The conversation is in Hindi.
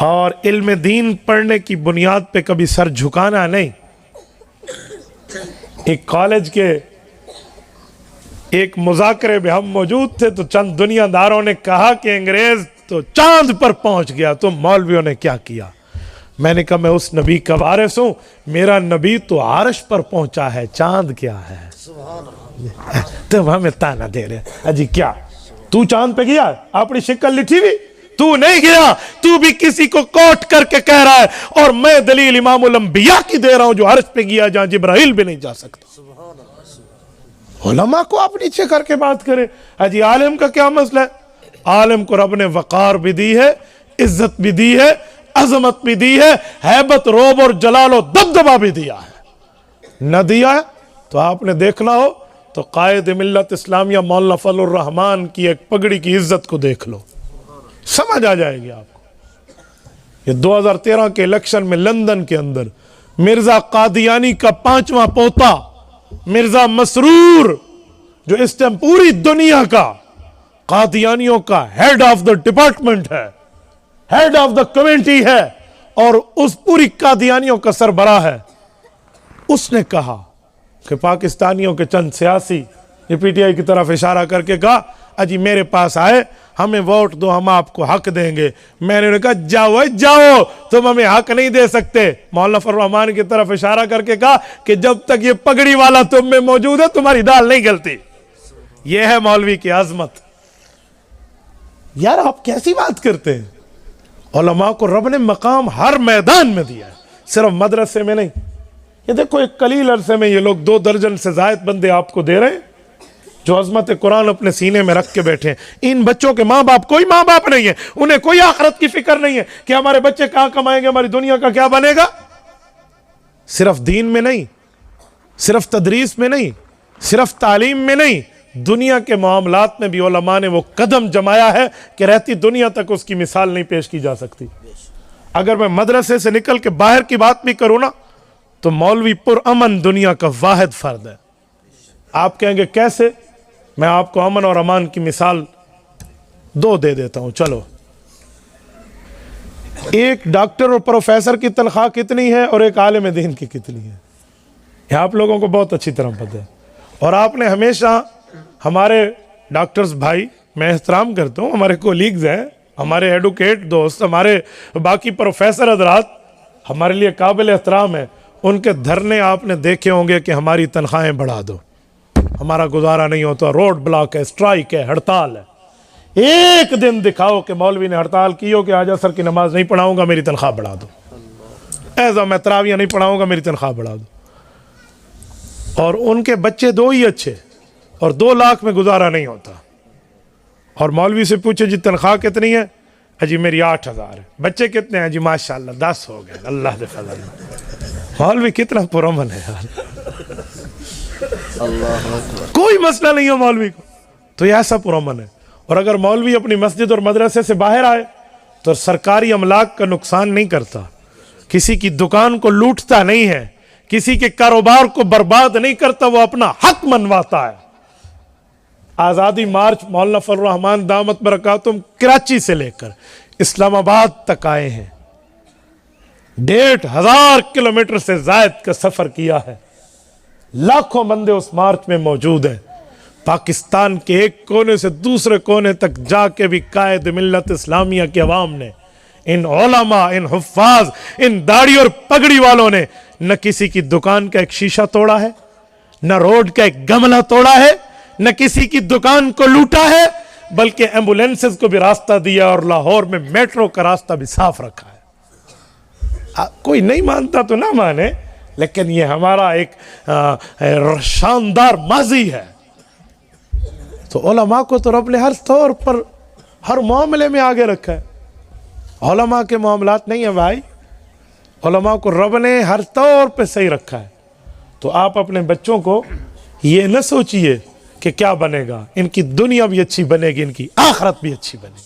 और इल्म दीन पढ़ने की बुनियाद पे कभी सर झुकाना नहीं। एक कॉलेज के एक मुज़ाकरे में हम मौजूद थे तो चंद दुनियादारों ने कहा कि अंग्रेज तो चांद पर पहुंच गया, तो मौलवियों ने क्या किया। मैंने कहा मैं उस नबी का वारिस हूं, मेरा नबी तो आरश पर पहुंचा है, चांद क्या है। तो हमें ताना दे रहे अजी क्या तू चांद पे गया, अपनी शिक्ल लिठी हुई, तू नहीं गया, तू भी किसी को कोट करके कह रहा है, और मैं दलील इमामुल अंबिया की दे रहा हूं जो अर्श पे गया जहां जिब्राइल भी नहीं जा सकता। उलमा को आप नीचे करके बात करें। अजी आलिम का क्या मसला है? आलिम को रब ने वकार भी दी है, इज्जत भी दी है, अजमत भी दी है, हैबत रोब और जलाल और दबदबा भी दिया है। न दिया है तो आपने देखना हो तो कायद मिल्लत इस्लामिया मौलाना फजलुर रहमान की एक पगड़ी की इज्जत को देख लो, समझ आ जाएगी आपको। ये 2013 के इलेक्शन में लंदन के अंदर मिर्जा कादियानी का 5वां पोता मिर्जा मसरूर, जो इस टाइम पूरी दुनिया का कादियानियों का हेड ऑफ द डिपार्टमेंट है, हेड ऑफ द कमेटी है और उस पूरी कादियानियों का सरबराह है, उसने कहा कि पाकिस्तानियों के चंद सियासी, ये पीटीआई की तरफ इशारा करके कहा अजी मेरे पास आए, हमें वोट दो, हम आपको हक देंगे। मैंने कहा जाओ जाओ, तुम हमें हक नहीं दे सकते। मौलाना फजलुर रहमान की तरफ इशारा करके कहा कि जब तक ये पगड़ी वाला तुम में मौजूद है तुम्हारी दाल नहीं गलती। यह है मौलवी की आजमत। यार आप कैसी बात करते हैं? उलमा को रब ने मकाम हर मैदान में दिया है, सिर्फ मदरसे में नहीं। ये देखो एक कलील अरसे में ये लोग 2 दर्जन से जायद बंदे आपको दे रहे हैं जो अजमत कुरान अपने सीने में रख के बैठे हैं। इन बच्चों के माँ बाप, कोई माँ बाप नहीं है, उन्हें कोई आखिरत की फिक्र नहीं है कि हमारे बच्चे कहां कमाएंगे, हमारी दुनिया का क्या बनेगा। सिर्फ दीन में नहीं, सिर्फ तदरीस में नहीं, सिर्फ तालीम में नहीं, दुनिया के मामलात में भी उलमा ने वो कदम जमाया है कि रहती दुनिया तक उसकी मिसाल नहीं पेश की जा सकती। अगर मैं मदरसे से निकल के बाहर की बात भी करूं ना तो मौलवी पुरअमन दुनिया का वाहिद फर्द है। आप कहेंगे कैसे? मैं आपको अमन और अमान की मिसाल 2 दे देता हूं। चलो, एक डॉक्टर और प्रोफेसर की तनख्वाह कितनी है और एक आलिम दीन की कितनी है, यह आप लोगों को बहुत अच्छी तरह पता है। और आपने हमेशा हमारे डॉक्टर्स भाई, मैं एहतराम करता हूँ, हमारे कोलीग्स हैं, हमारे एडवोकेट दोस्त, हमारे बाकी प्रोफेसर हजरात हमारे लिए काबिल एहतराम है। उनके धरने आपने देखे होंगे कि हमारी तनख्वाहें बढ़ा दो, हमारा गुजारा नहीं होता, रोड ब्लॉक है, स्ट्राइक है, हड़ताल है। एक दिन दिखाओ कि मौलवी ने हड़ताल की हो कि आज असर की नमाज नहीं पढ़ाऊंगा, मेरी तनख्वाह बढ़ा दो, ऐसा मैं तरावियां नहीं पढ़ाऊंगा, मेरी तनख्वाह बढ़ा दो। और उनके बच्चे 2 ही अच्छे और 2 लाख में गुजारा नहीं होता। और मौलवी से पूछे जी तनख्वाह कितनी है, अजी मेरी 8,000 है। बच्चे कितने हैं? जी माशाल्लाह 10 हो गए, अल्लाह के फजल में। मौलवी कितना पुरअमन है यार, कोई मसला नहीं है मौलवी को, तो यह ऐसा पुरअमन है। और अगर मौलवी अपनी मस्जिद और मदरसे से बाहर आए तो सरकारी अमलाक का नुकसान नहीं करता, किसी की दुकान को लूटता नहीं है, किसी के कारोबार को बर्बाद नहीं करता, वो अपना हक मनवाता है। आज़ादी मार्च मौलाना फजलुर रहमान दामत बरकातुहुम कराची से लेकर इस्लामाबाद तक आए हैं, 1,500 किलोमीटर से जायद का सफर किया है, लाखों बंदे उस मार्च में मौजूद हैं। पाकिस्तान के एक कोने से दूसरे कोने तक जाके भी कायद मिल्लत इस्लामिया की अवाम ने, इन उलमा, इन हुफ्फाज, इन दाढ़ी और पगड़ी वालों ने न किसी की दुकान का एक शीशा तोड़ा है, न रोड का एक गमला तोड़ा है, न किसी की दुकान को लूटा है, बल्कि एम्बुलेंसेस को भी रास्ता दिया और लाहौर में मेट्रो का रास्ता भी साफ रखा है। कोई नहीं मानता तो ना माने, लेकिन ये हमारा एक शानदार माजी है। तो उलमा को तो रब ने हर तौर पर, हर मामले में आगे रखा है। उलमा के मामलात नहीं है भाई, उलमा को रब ने हर तौर पे सही रखा है। तो आप अपने बच्चों को ये न सोचिए कि क्या बनेगा, इनकी दुनिया भी अच्छी बनेगी, इनकी आखिरत भी अच्छी बनेगी।